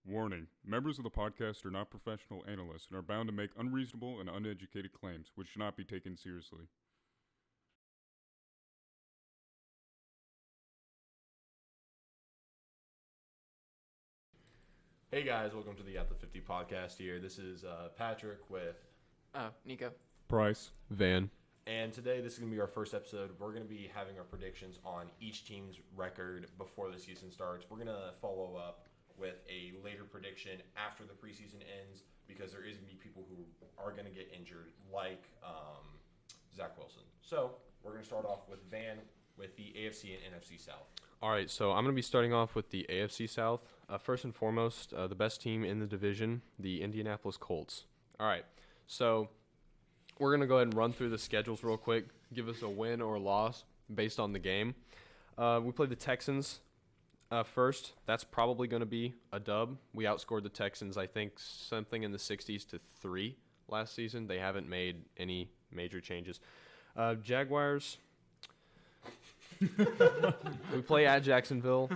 Warning, members of the podcast are not professional analysts and are bound to make unreasonable and uneducated claims, which should not be taken seriously. Hey guys, welcome to the At the 50 podcast here. This is Patrick with Nico. Pryce. Van. And today this is going to be our first episode. We're going to be having our predictions on each team's record before the season starts. We're going to follow up with a later prediction after the preseason ends because there is going to be people who are going to get injured like Zach Wilson. So we're going to start off with Van with the AFC and NFC South. All right, so I'm going to be starting off with the AFC South. First and foremost, the best team in the division, the Indianapolis Colts. All right, so we're going to go ahead and run through the schedules real quick, give us a win or loss based on the game. We played the Texans first. That's probably going to be a dub. We outscored the Texans, I think, something in the 60s to 3 last season. They haven't made any major changes. Jaguars. We play at Jacksonville.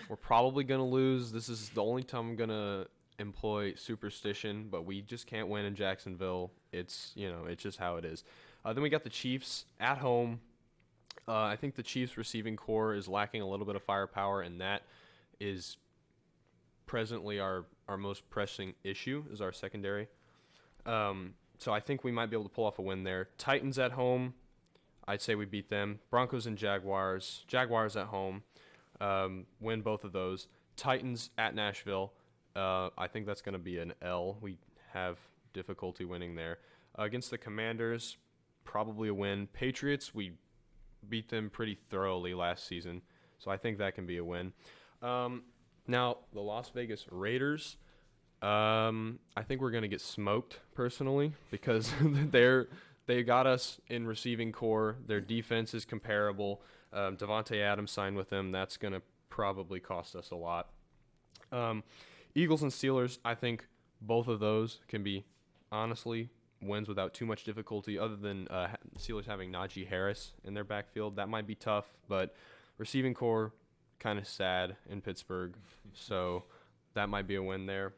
We're probably going to lose. This is the only time I'm going to employ superstition, but we just can't win in Jacksonville. It's just how it is. Then we got the Chiefs at home. I think the Chiefs receiving core is lacking a little bit of firepower, and that is presently our most pressing issue is our secondary. So I think we might be able to pull off a win there. Titans at home. I'd say we beat them. Broncos and Jaguars. Jaguars at home. Win both of those. Titans at Nashville. I think that's going to be an L. We have difficulty winning there. Against the Commanders, probably a win. Patriots, we beat them pretty thoroughly last season, so I think that can be a win. Now, the Las Vegas Raiders, I think we're going to get smoked personally because they got us in receiving core. Their defense is comparable. Devontae Adams signed with them. That's going to probably cost us a lot. Eagles and Steelers, I think both of those can be, honestly, wins without too much difficulty other than Steelers having Najee Harris in their backfield. That might be tough, but receiving core, kind of sad in Pittsburgh, so that might be a win there.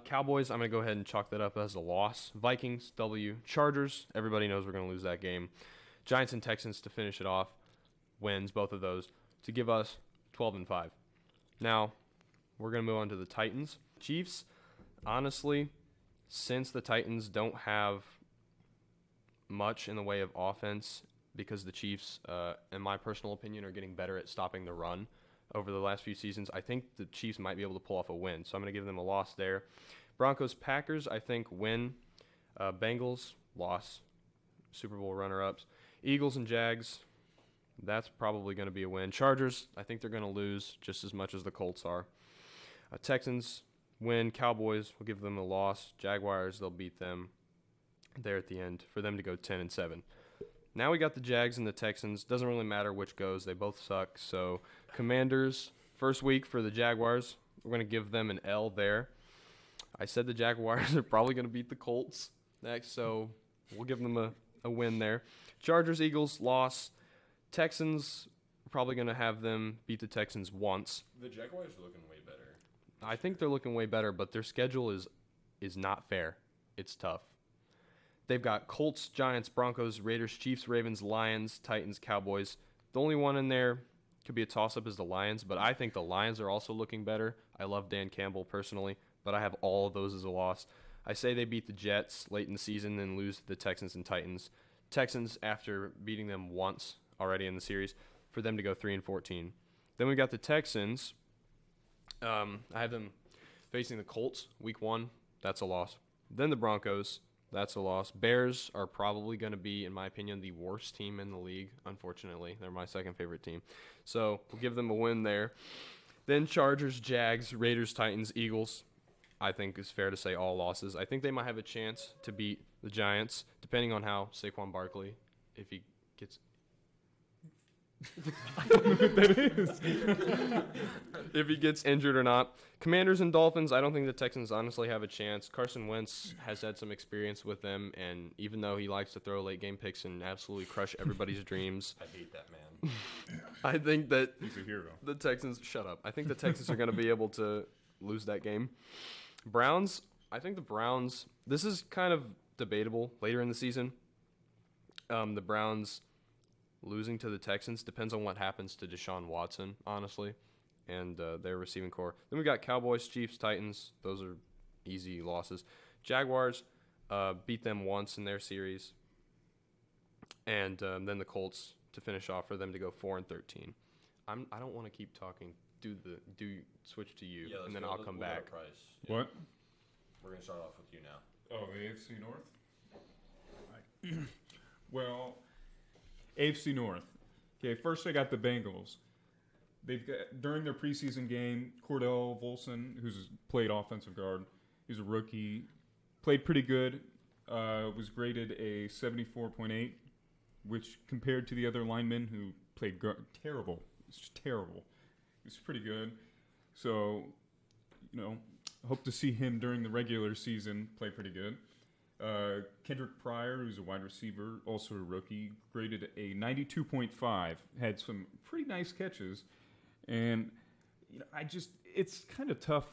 Cowboys, I'm going to go ahead and chalk that up as a loss. Vikings, W. Chargers, everybody knows we're going to lose that game. Giants and Texans to finish it off, wins, both of those, to give us 12-5. Now, we're going to move on to the Titans. Chiefs, honestly, since the Titans don't have much in the way of offense because the Chiefs, in my personal opinion, are getting better at stopping the run over the last few seasons, I think the Chiefs might be able to pull off a win. So I'm going to give them a loss there. Broncos, Packers, I think win. Bengals, loss. Super Bowl runner-ups. Eagles and Jags, that's probably going to be a win. Chargers, I think they're going to lose just as much as the Colts are. Texans, win. Cowboys, will give them a loss. Jaguars, they'll beat them there at the end for them to go 10-7. Now we got the Jags and the Texans. Doesn't really matter which goes. They both suck. So Commanders, first week for the Jaguars. We're going to give them an L there. I said the Jaguars are probably going to beat the Colts next, so we'll give them a win there. Chargers, Eagles, loss. Texans, we're probably going to have them beat the Texans once. The Jaguars are looking way better. I think they're looking way better, but their schedule is not fair. It's tough. They've got Colts, Giants, Broncos, Raiders, Chiefs, Ravens, Lions, Titans, Cowboys. The only one in there could be a toss-up is the Lions, but I think the Lions are also looking better. I love Dan Campbell personally, but I have all of those as a loss. I say they beat the Jets late in the season and lose to the Texans and Titans. Texans, after beating them once already in the series, for them to go 3-14. Then we got the Texans. I have them facing the Colts week 1. That's a loss. Then the Broncos. That's a loss. Bears are probably going to be, in my opinion, the worst team in the league, unfortunately. They're my second favorite team. So we'll give them a win there. Then Chargers, Jags, Raiders, Titans, Eagles. I think it's fair to say all losses. I think they might have a chance to beat the Giants, depending on how Saquon Barkley, if he gets... I don't know what that is. If he gets injured or not. Commanders and Dolphins, I don't think the Texans honestly have a chance. Carson Wentz has had some experience with them, and even though he likes to throw late game picks and absolutely crush everybody's dreams, I hate that man. I think that He's a hero. the Texans, shut up. I think the Texans are going to be able to lose that game. Browns, I think the Browns, this is kind of debatable later in the season. The Browns losing to the Texans depends on what happens to Deshaun Watson, honestly, and their receiving core. Then we got Cowboys, Chiefs, Titans. Those are easy losses. Jaguars beat them once in their series, and then the Colts to finish off for them to go 4-13. I don't want to keep talking. Switch to you, and then I'll come back. Pryce. Yeah. What? We're gonna start off with you now. Oh, the AFC North. Well, AFC North. Okay, first I got the Bengals. They've got during their preseason game, Cordell Volson, who's played offensive guard, he's a rookie, played pretty good. Was graded a 74.8, which compared to the other linemen who played terrible. It's just terrible. It's pretty good. So, hope to see him during the regular season play pretty good. Kendrick Pryor, who's a wide receiver, also a rookie, graded a 92.5. Had some pretty nice catches. And, it's kind of tough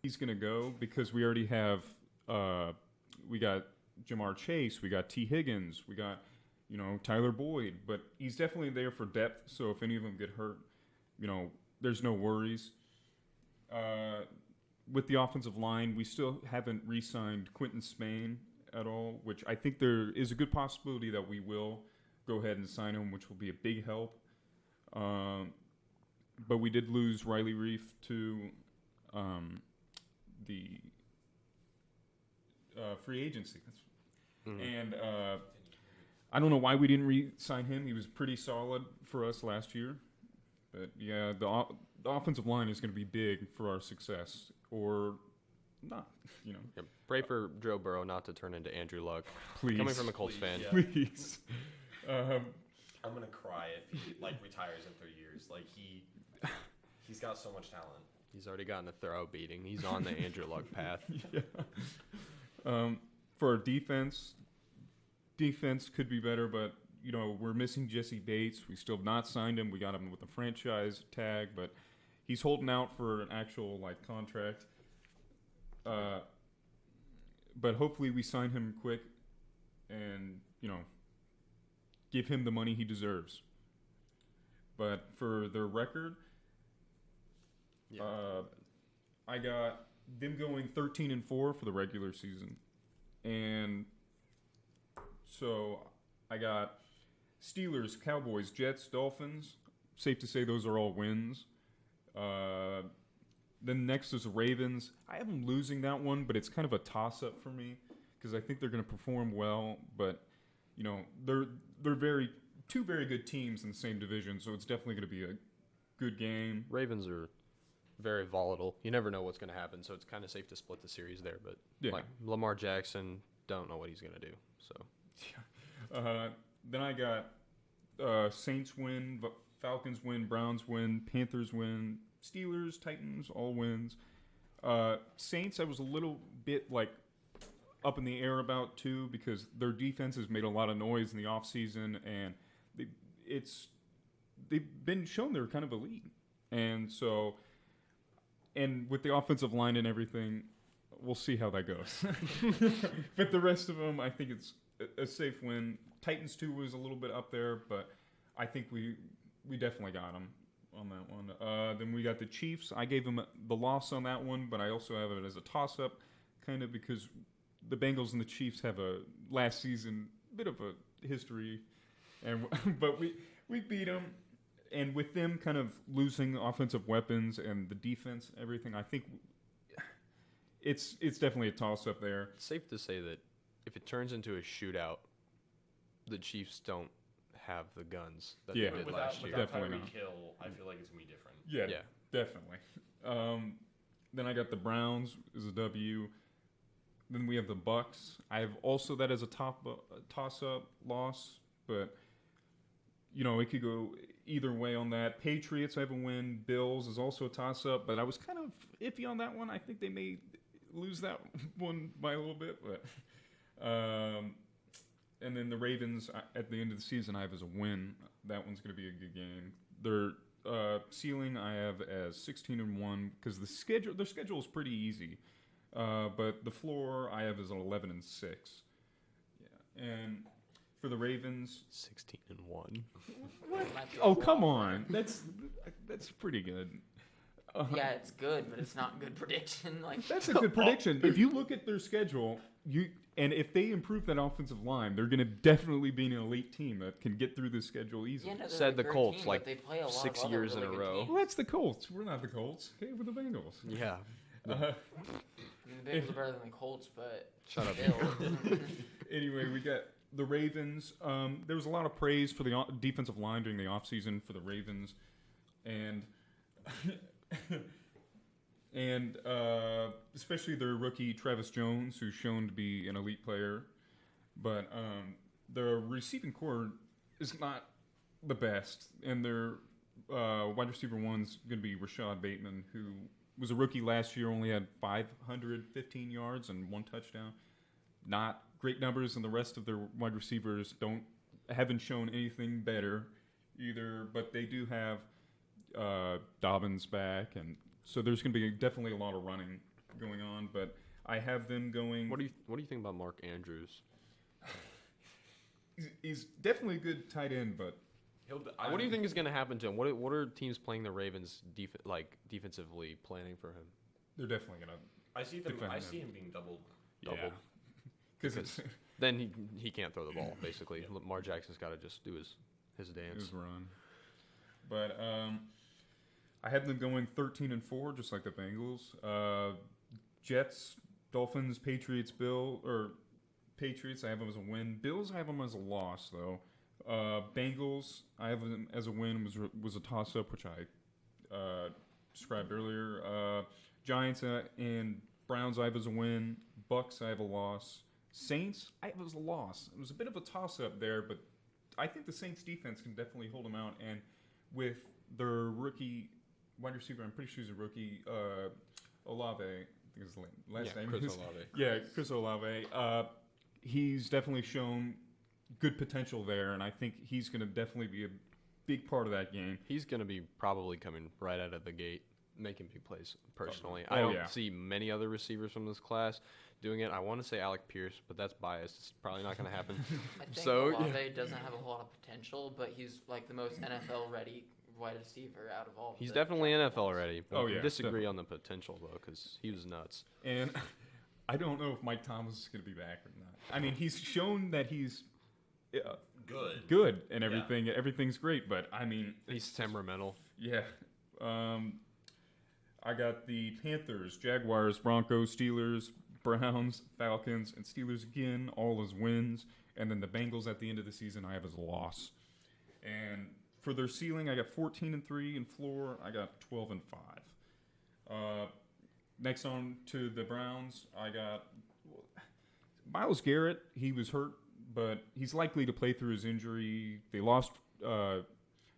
he's going to go because we already have, we got Jamar Chase, we got T. Higgins, we got, Tyler Boyd. But he's definitely there for depth, so if any of them get hurt, there's no worries. With the offensive line, we still haven't re-signed Quentin Spain at all, which I think there is a good possibility that we will go ahead and sign him, which will be a big help. But we did lose Riley Reef to the free agency. And I don't know why we didn't re-sign him. He was pretty solid for us last year. But, yeah, the offensive line is going to be big for our success, or not, Yeah, pray for Joe Burrow not to turn into Andrew Luck. Please. Coming from a Colts fan. Yeah. Please. I'm going to cry if he, retires in 3 years. He's got so much talent. He's already gotten a thorough beating. He's on the Andrew Luck path. Yeah. For our defense could be better, but we're missing Jesse Bates. We still have not signed him. We got him with a franchise tag, but he's holding out for an actual contract. But hopefully we sign him quick and give him the money he deserves. But for their record, I got them going 13-4 for the regular season, and so I got Steelers, Cowboys, Jets, Dolphins. Safe to say those are all wins. Then next is the Ravens. I have them losing that one, but it's kind of a toss-up for me because I think they're going to perform well. But they're two very good teams in the same division, so it's definitely going to be a good game. Ravens are very volatile. You never know what's going to happen, so it's kind of safe to split the series there. But Lamar Jackson, don't know what he's going to do. So. Then I got Saints win, Falcons win, Browns win, Panthers win, Steelers, Titans, all wins. Saints, I was a little bit up in the air about too because their defense has made a lot of noise in the offseason, and they've been shown they're kind of elite. And so, and with the offensive line and everything, we'll see how that goes. But the rest of them, I think it's a safe win. Titans too was a little bit up there, but I think we definitely got them on that one. Then we got the Chiefs. I gave them the loss on that one, but I also have it as a toss-up, kind of because the Bengals and the Chiefs have a last season bit of a history, and but we beat them, and with them kind of losing offensive weapons and the defense, everything, I think it's definitely a toss-up there. It's safe to say that if it turns into a shootout, the Chiefs don't have the guns that they did last year. Definitely not. Hill, I feel like it's going to be different. Yeah, definitely. Then I got the Browns as a W. Then we have the Bucks. I have also that as a toss-up loss, but, it could go either way on that. Patriots, I have a win. Bills is also a toss-up, but I was kind of iffy on that one. I think they may lose that one by a little bit, but... and then the Ravens at the end of the season I have as a win. That one's going to be a good game. They're ceiling I have as 16-1 because their schedule is pretty easy. But the floor I have is 11-6. Yeah, and for the Ravens, 16-1. oh come on, that's pretty good. Yeah, it's good, but it's not good prediction. Like That's a good prediction. If you look at their schedule, and if they improve that offensive line, they're going to definitely be an elite team that can get through this schedule easily. Yeah, no, they're Said the a great Colts team, like but they play a lot 6 of other years in really a good row. teams. Well, that's the Colts. We're not the Colts. Okay, we're the Bengals. Yeah. Uh, I mean, the Bengals are better than the Colts, but Shut up. still. anyway, we got the Ravens. There was a lot of praise for the defensive line during the offseason for the Ravens, and especially their rookie Travis Jones, who's shown to be an elite player. But the receiving core is not the best, and their wide receiver one's going to be Rashad Bateman, who was a rookie last year, only had 515 yards and 1 touchdown. Not great numbers, and the rest of their wide receivers haven't shown anything better either. But they do have Dobbins back, and so there's going to be definitely a lot of running going on. But I have them going. What do you think about Mark Andrews? He's definitely a good tight end, but What do you think is going to happen to him? What are teams playing the Ravens defensively planning for him? they're definitely going to. I see him being doubled. Doubled. Because Then he can't throw the ball, basically. Lamar Jackson's got to just do his dance. his run. But I have them going 13-4, just like the Bengals. Jets, Dolphins, Patriots, Patriots, I have them as a win. Bills, I have them as a loss, though. Bengals, I have them as a win. Was a toss-up, which I described earlier. Giants and Browns, I have as a win. Bucks, I have a loss. Saints, I have as a loss. It was a bit of a toss-up there, but I think the Saints defense can definitely hold them out. And with their rookie wide receiver, I'm pretty sure he's a rookie, Olave, I think his last name Chris is. Olave. Yeah, Chris Olave. He's definitely shown good potential there, and I think he's going to definitely be a big part of that game. He's going to be probably coming right out of the gate, making big plays, personally. Oh, I don't yeah. see many other receivers from this class doing it. I want to say Alec Pierce, but that's biased. It's probably not going to happen. I think So, Olave doesn't have a whole lot of potential, but he's like the most NFL-ready wide receiver out of all. He's the definitely Giants. NFL ready. Oh, We yeah, disagree on the potential, though, because he was nuts. And I don't know if Mike Thomas is going to be back or not. I mean, he's shown that he's good and everything. Yeah. Everything's great, but I mean, He's temperamental. yeah. I got the Panthers, Jaguars, Broncos, Steelers, Browns, Falcons, and Steelers again, all as wins. And then the Bengals at the end of the season, I have as a loss. And for their ceiling, I got 14-3, and floor, I got 12-5. Next on to the Browns, I got Myles Garrett. He was hurt, but he's likely to play through his injury. They lost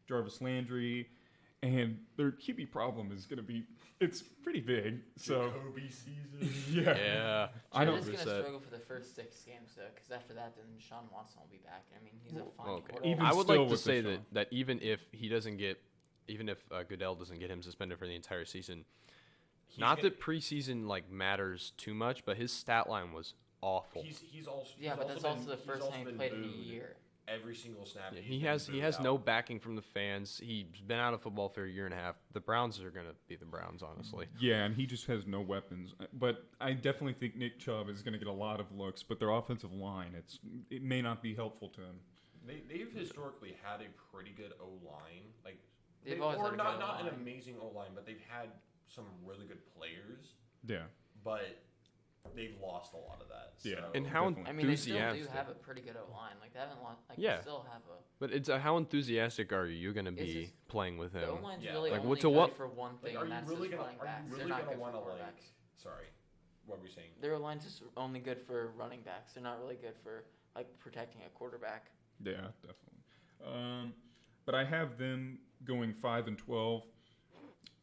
Jarvis Landry, and their QB problem is going to be it's pretty big. So Kobe season. Yeah. I don't. He's going to 100%. struggle for the first 6 games, though, because after that, then Sean Watson will be back. I mean, he's a fine Okay. quarterback. Even I would still like to with say Deshaun. that even if Goodell doesn't get him suspended for the entire season, not that preseason matters too much, but his stat line was awful. He's also Yeah, but that's also the first time he played in a year. Every single snap. Yeah, he's he been has booed no out. backing from the fans. He's been out of football for a year and a half. The Browns are going to be the Browns, honestly. Yeah, and he just has no weapons. But I definitely think Nick Chubb is going to get a lot of looks. But their offensive line, it may not be helpful to him. They've historically had a pretty good O line, They've always had a not good an O-line. amazing O line, but they've had some really good players. Yeah. But they've lost a lot of that. Yeah. So. And how Definitely. I mean, they still do enthusiastic. have a pretty good O-line. Like, they haven't lost. Like, Yeah. they still have a. But it's how enthusiastic are you going to It's be just- playing with The him? O-line's Yeah. really Like, only what- to good what- for one thing, are and you that's really just gonna running backs. They're not good for want to quarterbacks. Sorry, what were we saying? Their O-line's just only good for running backs. They're not really good for protecting a quarterback. Yeah, definitely. But I have them going 5-12.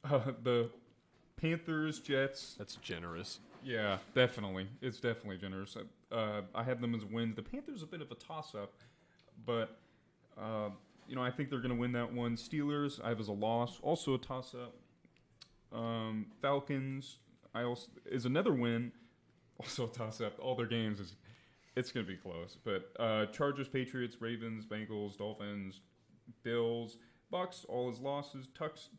The Panthers, Jets. That's generous. Yeah, definitely. It's definitely generous. I have them as wins. The Panthers a bit of a toss-up, but I think they're going to win that one. Steelers, I have as a loss. Also a toss-up. Falcons, is another win. Also a toss-up. All their games it's going to be close. But Chargers, Patriots, Ravens, Bengals, Dolphins, Bills, Bucks, all his losses.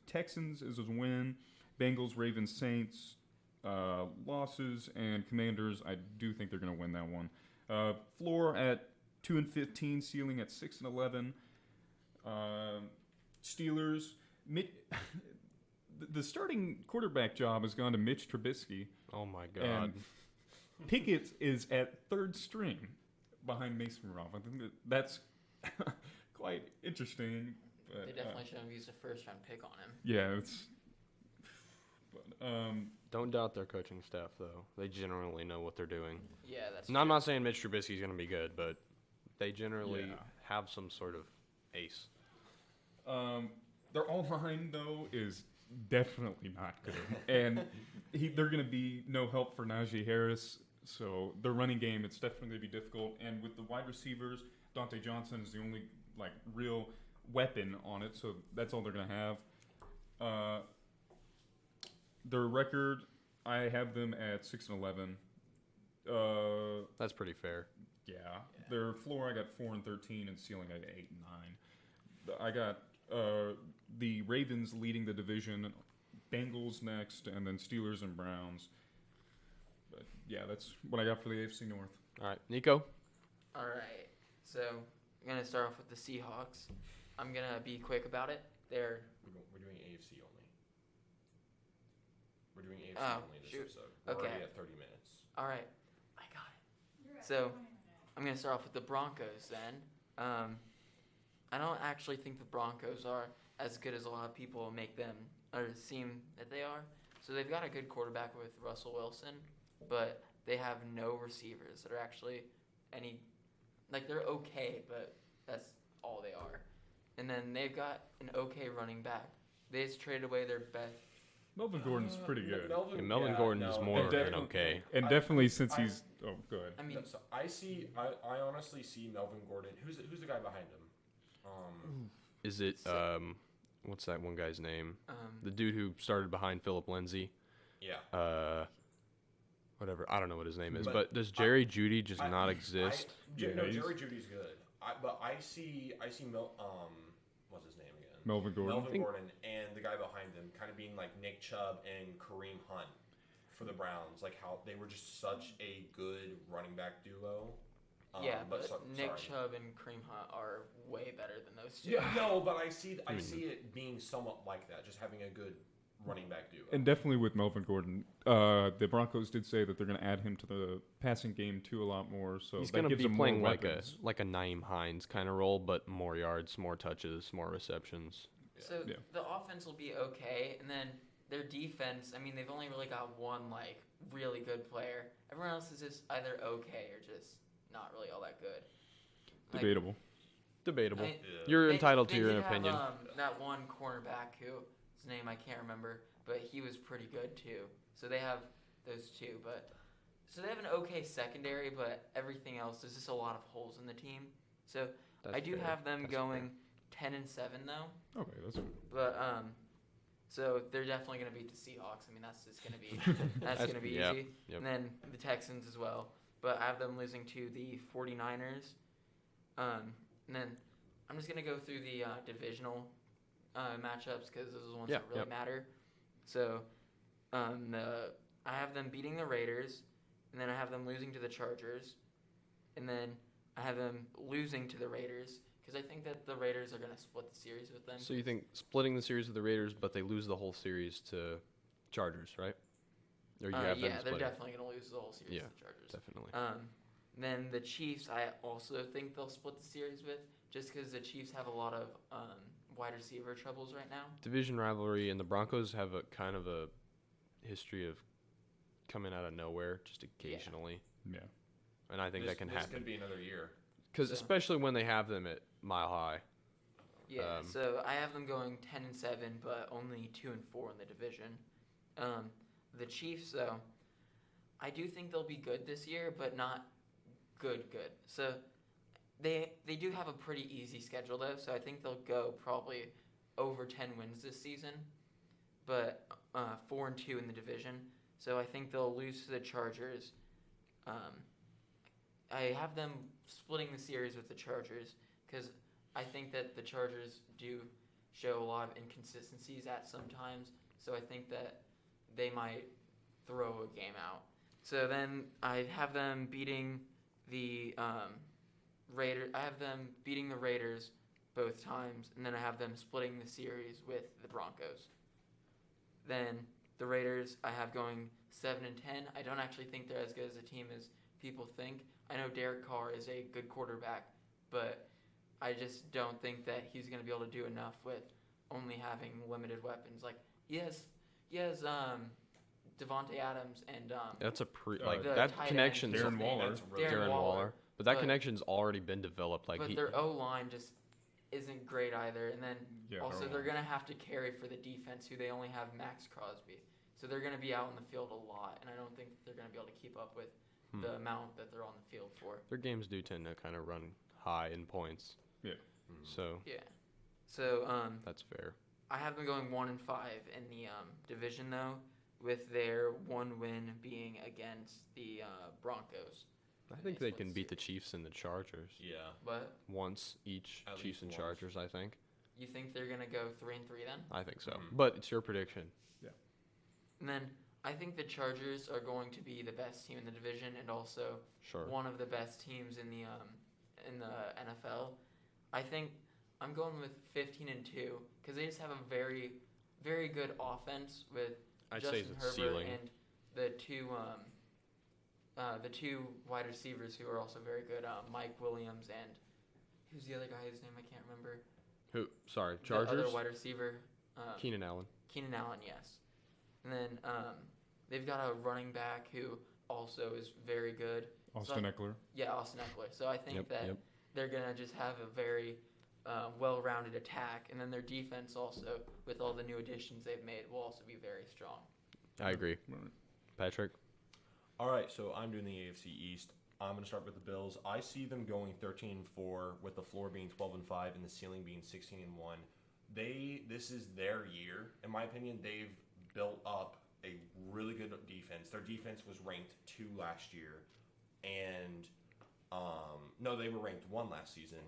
Texans is his win. Bengals, Ravens, Saints, losses, and Commanders. I do think they're going to win that one. Floor at 2-15, ceiling at 6-11. Steelers. The starting quarterback job has gone to Mitch Trubisky. Oh my God. And Pickett is at third string behind Mason Rudolph. I think that's quite interesting. But, They definitely should have used a first-round pick on him. yeah, it's. But, Don't doubt their coaching staff, though. They generally know what they're doing. Yeah, that's And I'm not saying Mitch Trubisky's going to be good, but they generally Yeah. have some sort of ace. Their O-line, though, is definitely not good. And they're going to be no help for Najee Harris. So their running game, it's definitely going to be difficult. And with the wide receivers, Dante Johnson is the only real weapon on it. So that's all they're going to have. Their record, I have them at 6-11. That's pretty fair. Yeah. Their floor, I got 4-13, and ceiling, I got 8-9. I got the Ravens leading the division, Bengals next, and then Steelers and Browns. But yeah, that's what I got for the AFC North. All right, Nico? All right. So I'm going to start off with the Seahawks. I'm going to be quick about it. They're We're doing AFC only. We're doing AFC Oh, only this shoot. episode. We're Okay. already at 30 minutes. all right. I got it. So I'm going to start off with the Broncos then. I don't actually think the Broncos are as good as a lot of people make them or seem that they are. So they've got a good quarterback with Russell Wilson, but they have no receivers that are actually they're okay, but that's all they are. And then they've got an okay running back. They just traded away their best. Melvin Gordon's pretty good. Melvin Gordon is more And than okay. And definitely since he's... Oh, good. I mean, So I honestly see Melvin Gordon. Who's the guy behind him? Is it, what's that one guy's name? um, The dude who started behind Philip Lindsay. Yeah. Whatever. I don't know what his name is. But But does Jerry Jeudy just not exist? Yeah, no, he's- Jerry Judy's good. But I see what's his name again? Melvin Gordon. Melvin Gordon and the guy behind him kind of being like Nick Chubb and Kareem Hunt for the Browns. Like how they were just such a good running back duo. but Nick sorry. Chubb and Kareem Hunt are way better than those two. Yeah, no, but I see it being somewhat like that, just having a good running back duo. And definitely with Melvin Gordon, the Broncos did say that they're going to add him to the passing game too a lot more. So He's that going to gives be them more playing like weapons. a Naeem Hines kind of role, but more yards, more touches, more receptions. So Yeah. the offense will be okay, and then their defense. I mean, they've only really got one really good player. Everyone else is just either okay or just not really all that good. Debatable. Debatable. I mean, Yeah. You're entitled to they your did opinion. Have, that one cornerback whose name I can't remember, but he was pretty good too. So they have those two, so they have an okay secondary, but everything else there's just a lot of holes in the team. So That's I do fair. have them That's going 10-7 though. Okay, that's But so they're definitely gonna beat the Seahawks. I mean, that's just gonna be that's gonna be Yep, easy. yep. And then the Texans as well. But I have them losing to the 49ers. And then I'm just gonna go through the divisional matchups because those are the ones that really matter. So I have them beating the Raiders, and then I have them losing to the Chargers, and then I have them losing to the Raiders. Because I think that the Raiders are going to split the series with them. So you think splitting the series with the Raiders, but they lose the whole series to Chargers, right? Or you have them yeah, they're splitting? definitely going to lose the whole series Yeah, to the Chargers. Definitely. Then the Chiefs, I also think they'll split the series with, just because the Chiefs have a lot of wide receiver troubles right now. Division rivalry, and the Broncos have a kind of a history of coming out of nowhere just occasionally. yeah. And I think that can This happen. could be another year. Because So- especially when they have them at Mile High. Yeah, so I have them going 10-7, but only 2-4 in the division. The Chiefs, though, I do think they'll be good this year, but not good. So They do have a pretty easy schedule though, so I think they'll go probably over 10 wins this season, but 4-2 in the division. So I think they'll lose to the Chargers. I have them splitting the series with the Chargers because I think that the Chargers do show a lot of inconsistencies at sometimes. So I think that they might throw a game out. So then I have them beating the Raiders. I have them beating the Raiders both times, and then I have them splitting the series with the Broncos. Then the Raiders I have going 7-10. I don't actually think they're as good as a team as people think. I know Derek Carr is a good quarterback, but I just don't think that he's going to be able to do enough with only having limited weapons. Like he has Devontae Adams and That's a the that tight connection's Darren Waller. Darren Waller. But that connection's already been developed. Like but their O-line just isn't great either. And then also they're going to have to carry for the defense, who they only have Max Crosby. So they're going to be out in the field a lot, and I don't think they're going to be able to keep up with the amount that they're on the field for. their games do tend to kind of run high in points. Yeah. So Yeah. So that's fair. I have them going 1-5 in the division though, with their one win being against the Broncos. I think they can beat the Chiefs and the Chargers Yeah. But once each. At Chiefs least and once. Chargers, I think. you think they're going to go 3-3 then? I think so. Mhm. But it's your prediction. And then I think the Chargers are going to be the best team in the division and also Sure. one of the best teams in the NFL. I think I'm going with 15-2 because they just have a very, very good offense with I'd say Justin it's Herbert ceiling. and the two wide receivers who are also very good, Mike Williams and who's the other guy whose name I can't remember. Who? Sorry, The Chargers. other wide receiver, Keenan Allen. Keenan Allen, yes. And then they've got a running back who also is very good. Austin Eckler. Yeah, Austin Eckler. So I think Yep, that yep. they're going to just have a very well-rounded attack. And then their defense also, with all the new additions they've made, will also be very strong. I agree. Right. Patrick. All right, so I'm doing the AFC East. I'm going to start with the Bills. I see them going 13-4, with the floor being 12-5 and the ceiling being 16-1. This is their year, in my opinion. They've built up a really good defense. Their defense was ranked 2 last year, and no, they were ranked 1 last season.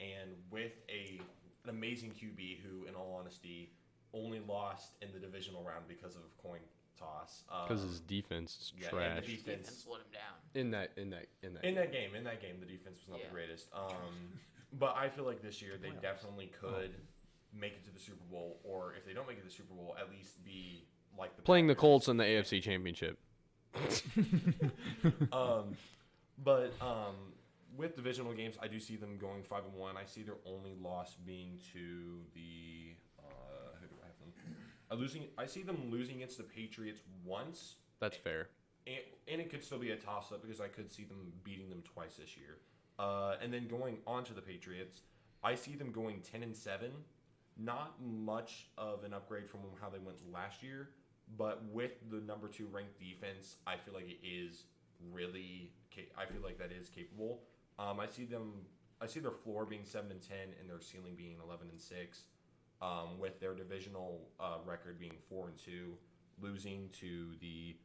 And with an amazing QB who, in all honesty, only lost in the divisional round because of coin toss. Because his defense is yeah, trash. and the Defense let him down. In that In that game, the defense was not Yeah. the greatest. But I feel like this year they Playoffs. definitely could make it to the Super Bowl, or if they don't make it to the Super Bowl, at least be like the Playing the Packers. Colts in the AFC Championship. But with divisional games, I do see them going 5-1. I see their only loss being to the who do I have them? I see them losing against the Patriots once. That's fair. And it could still be a toss-up because I could see them beating them twice this year. And then going on to the Patriots, I see them going 10-7. Not much of an upgrade from how they went last year, but with the number 2 ranked defense, I feel like it is really. I feel like that is capable. I see their floor being 7-10 and their ceiling being 11-6. With their divisional record being 4-2, losing to the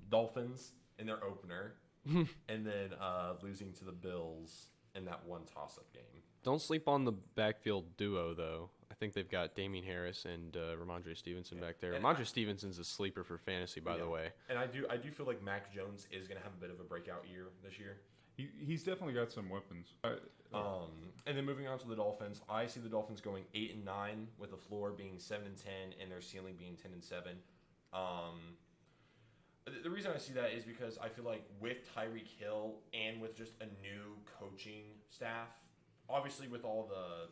Dolphins in their opener, and then losing to the Bills in that one toss-up game. Don't sleep on the backfield duo, though. I think they've got Damien Harris and Ramondre Stevenson back there. And Ramondre Stevenson's a sleeper for fantasy, by the way. And I do feel like Mac Jones is going to have a bit of a breakout year this year. He's definitely got some weapons. And then moving on to the Dolphins, I see the Dolphins going 8-9 with the floor being 7-10 and their ceiling being 10-7. The reason I see that is because I feel like with Tyreek Hill and with just a new coaching staff, obviously with all the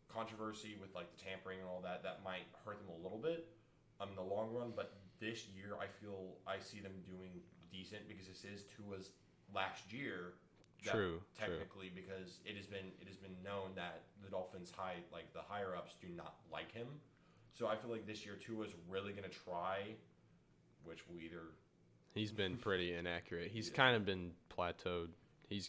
controversy with like the tampering and all that might hurt them a little bit in the long run. But this year, I see them doing decent because this is Tua's last year. True. Technically, because it has been known that the Dolphins the higher ups do not like him. So I feel like this year Tua's really going to try, which will either He's been pretty inaccurate. He's kind of been plateaued. He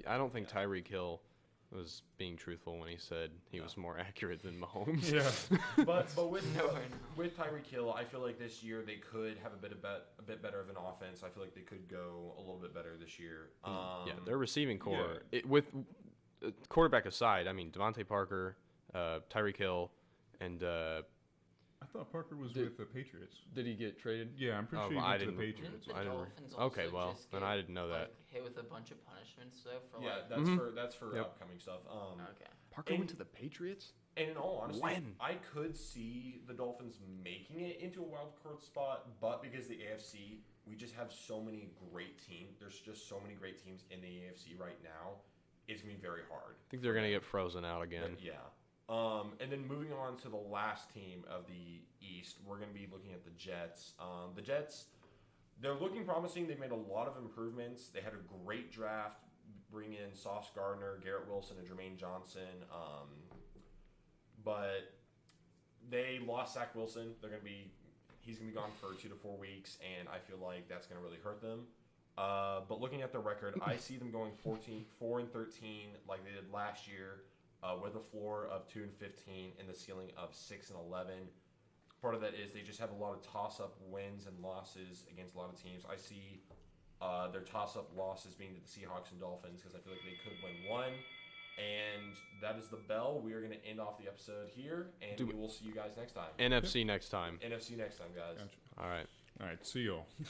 I don't think Tyreek Hill was being truthful when he said he was more accurate than Mahomes. Yeah. But with Nowhere, with Tyreek Hill, I feel like this year they could have a bit better of an offense. I feel like they could go a little bit better this year. Yeah, their receiving core, with quarterback aside, I mean, Devontae Parker, Tyreek Hill, and I thought Parker was with the Patriots. did he get traded? Yeah, I'm pretty sure he I went to the didn't- Patriots. Didn't I the didn't Dolphins okay, also well, just then get, I didn't know that. like, hit with a bunch of punishments though for Yeah, like. that's for Yep. upcoming stuff. Okay. Parker And- went to the Patriots? And in all honesty, When? I could see the Dolphins making it into a wild card spot, but because the AFC, we just have so many great teams. There's just so many great teams in the AFC right now. It's gonna be very hard. I think they're going to get frozen out again. Yeah. And then moving on to the last team of the East, we're going to be looking at the Jets. The Jets, they're looking promising. They've made a lot of improvements. They had a great draft, bringing in Sauce Gardner, Garrett Wilson, and Jermaine Johnson. But they lost Zach Wilson. He's going to be gone for 2 to 4 weeks, and I feel like that's going to really hurt them. But looking at their record, I see them going 4-13 like they did last year. With a floor of 2-15 and the ceiling of 6-11. Part of that is they just have a lot of toss-up wins and losses against a lot of teams. I see their toss-up losses being to the Seahawks and Dolphins because I feel like they could win one. And that is the bell. We are going to end off the episode here, and we will see you guys next time. NFC next time. NFC next time, guys. Gotcha. All right. All right, see y'all.